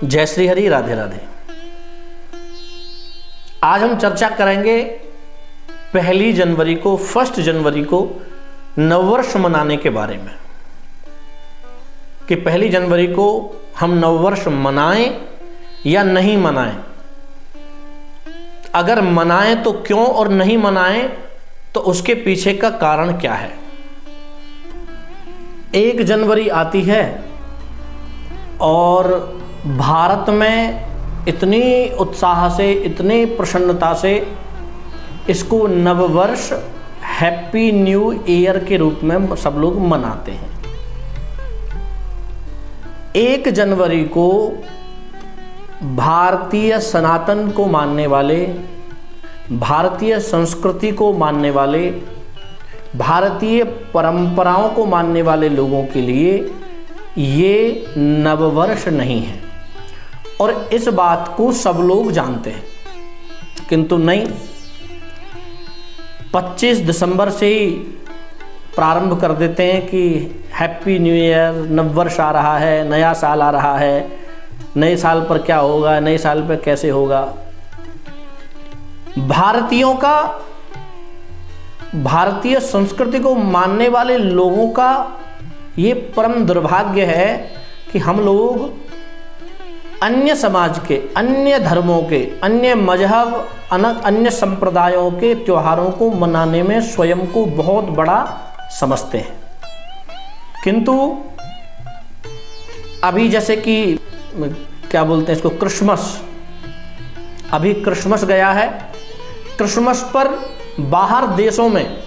जय श्री हरि, राधे राधे। आज हम चर्चा करेंगे 1 जनवरी को, 1 जनवरी को नववर्ष मनाने के बारे में कि 1 जनवरी को हम नववर्ष मनाएं या नहीं मनाएं। अगर मनाएं तो क्यों, और नहीं मनाएं तो उसके पीछे का कारण क्या है। 1 जनवरी आती है और भारत में इतनी उत्साह से, इतनी प्रसन्नता से इसको नववर्ष, हैप्पी न्यू ईयर के रूप में सब लोग मनाते हैं। 1 जनवरी को भारतीय सनातन को मानने वाले, भारतीय संस्कृति को मानने वाले, भारतीय परंपराओं को मानने वाले लोगों के लिए ये नववर्ष नहीं है और इस बात को सब लोग जानते हैं। किंतु नहीं, 25 दिसंबर से ही प्रारंभ कर देते हैं कि हैप्पी न्यू ईयर, नववर्ष आ रहा है, नया साल आ रहा है, नए साल पर क्या होगा, नए साल पर कैसे होगा। भारतीयों का, भारतीय संस्कृति को मानने वाले लोगों का ये परम दुर्भाग्य है कि हम लोग अन्य समाज के, अन्य धर्मों के, अन्य मजहब, अन्य संप्रदायों के त्योहारों को मनाने में स्वयं को बहुत बड़ा समझते हैं। किंतु अभी जैसे कि क्या बोलते हैं इसको, क्रिसमस, अभी क्रिसमस गया है। क्रिसमस पर बाहर देशों में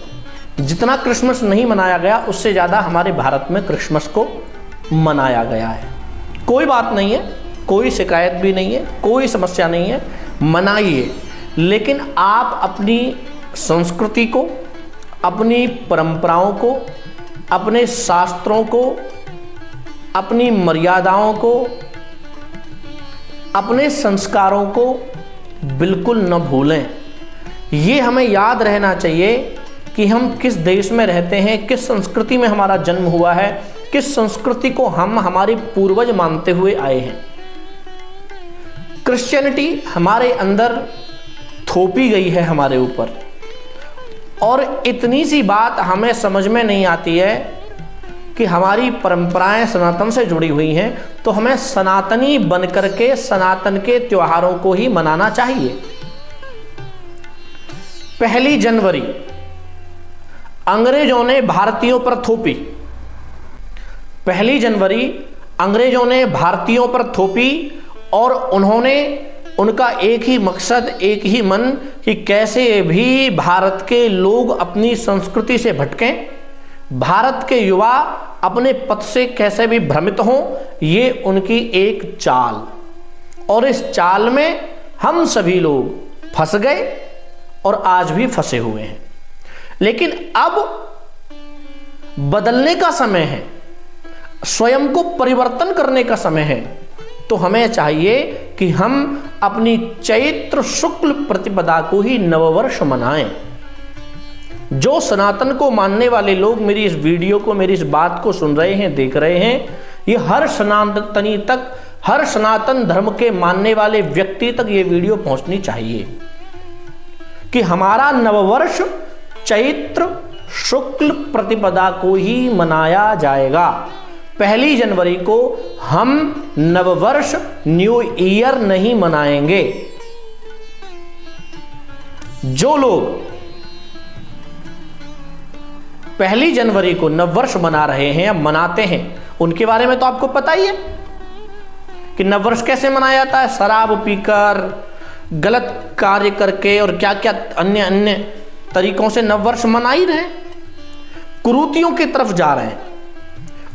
जितना क्रिसमस नहीं मनाया गया, उससे ज़्यादा हमारे भारत में क्रिसमस को मनाया गया है। कोई बात नहीं है, कोई शिकायत भी नहीं है, कोई समस्या नहीं है, मनाइए। लेकिन आप अपनी संस्कृति को, अपनी परंपराओं को, अपने शास्त्रों को, अपनी मर्यादाओं को, अपने संस्कारों को बिल्कुल न भूलें। ये हमें याद रहना चाहिए कि हम किस देश में रहते हैं, किस संस्कृति में हमारा जन्म हुआ है, किस संस्कृति को हम हमारे पूर्वज मानते हुए आए हैं। क्रिश्चियनिटी हमारे अंदर थोपी गई है हमारे ऊपर, और इतनी सी बात हमें समझ में नहीं आती है कि हमारी परंपराएं सनातन से जुड़ी हुई हैं, तो हमें सनातनी बनकर के सनातन के त्योहारों को ही मनाना चाहिए। 1 जनवरी अंग्रेजों ने भारतीयों पर थोपी। 1 जनवरी अंग्रेजों ने भारतीयों पर थोपी और उन्होंने, उनका एक ही मकसद, एक ही मन कि कैसे भी भारत के लोग अपनी संस्कृति से भटकें, भारत के युवा अपने पथ से कैसे भी भ्रमित हों, ये उनकी एक चाल। और इस चाल में हम सभी लोग फंस गए और आज भी फंसे हुए हैं। लेकिन अब बदलने का समय है, स्वयं को परिवर्तन करने का समय है। तो हमें चाहिए कि हम अपनी चैत्र शुक्ल प्रतिपदा को ही नववर्ष मनाएं। जो सनातन को मानने वाले लोग मेरी इस वीडियो को, मेरी इस बात को सुन रहे हैं, देख रहे हैं, ये हर सनातनी तक, हर सनातन धर्म के मानने वाले व्यक्ति तक ये वीडियो पहुंचनी चाहिए कि हमारा नववर्ष चैत्र शुक्ल प्रतिपदा को ही मनाया जाएगा। 1 जनवरी को हम नववर्ष, न्यू ईयर नहीं मनाएंगे। जो लोग 1 जनवरी को नववर्ष मना रहे हैं या मनाते हैं, उनके बारे में तो आपको पता ही है कि नववर्ष कैसे मनाया जाता है। शराब पीकर, गलत कार्य करके और क्या क्या अन्य अन्य तरीकों से नववर्ष मना ही रहे, कुरीतियों की तरफ जा रहे हैं।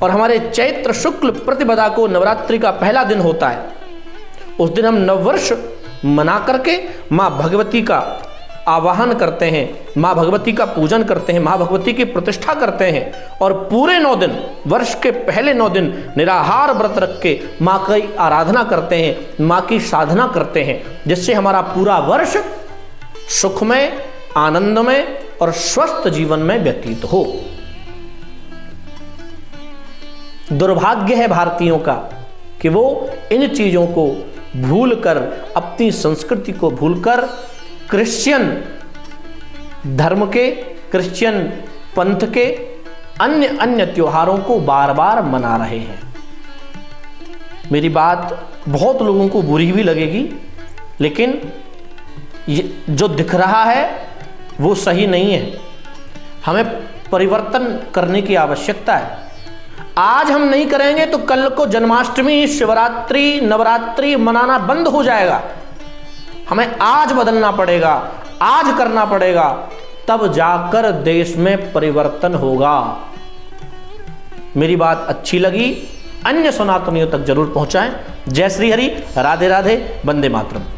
और हमारे चैत्र शुक्ल प्रतिपदा को नवरात्रि का पहला दिन होता है। उस दिन हम नववर्ष मना करके माँ भगवती का आवाहन करते हैं, माँ भगवती का पूजन करते हैं, माँ भगवती की प्रतिष्ठा करते हैं और पूरे 9 दिन, वर्ष के पहले 9 दिन निराहार व्रत रख के माँ की आराधना करते हैं, माँ की साधना करते हैं, जिससे हमारा पूरा वर्ष सुखमय, आनंदमय और स्वस्थ जीवन में व्यतीत हो। दुर्भाग्य है भारतीयों का कि वो इन चीज़ों को भूलकर, अपनी संस्कृति को भूलकर क्रिश्चियन धर्म के, क्रिश्चियन पंथ के अन्य त्योहारों को बार बार मना रहे हैं। मेरी बात बहुत लोगों को बुरी भी लगेगी, लेकिन ये जो दिख रहा है वो सही नहीं है। हमें परिवर्तन करने की आवश्यकता है। आज हम नहीं करेंगे तो कल को जन्माष्टमी, शिवरात्रि, नवरात्रि मनाना बंद हो जाएगा। हमें आज बदलना पड़ेगा, आज करना पड़ेगा, तब जाकर देश में परिवर्तन होगा। मेरी बात अच्छी लगी, अन्य सनातनियों तक जरूर पहुंचाएं। जय श्री हरि, राधे राधे, वंदे मातरम।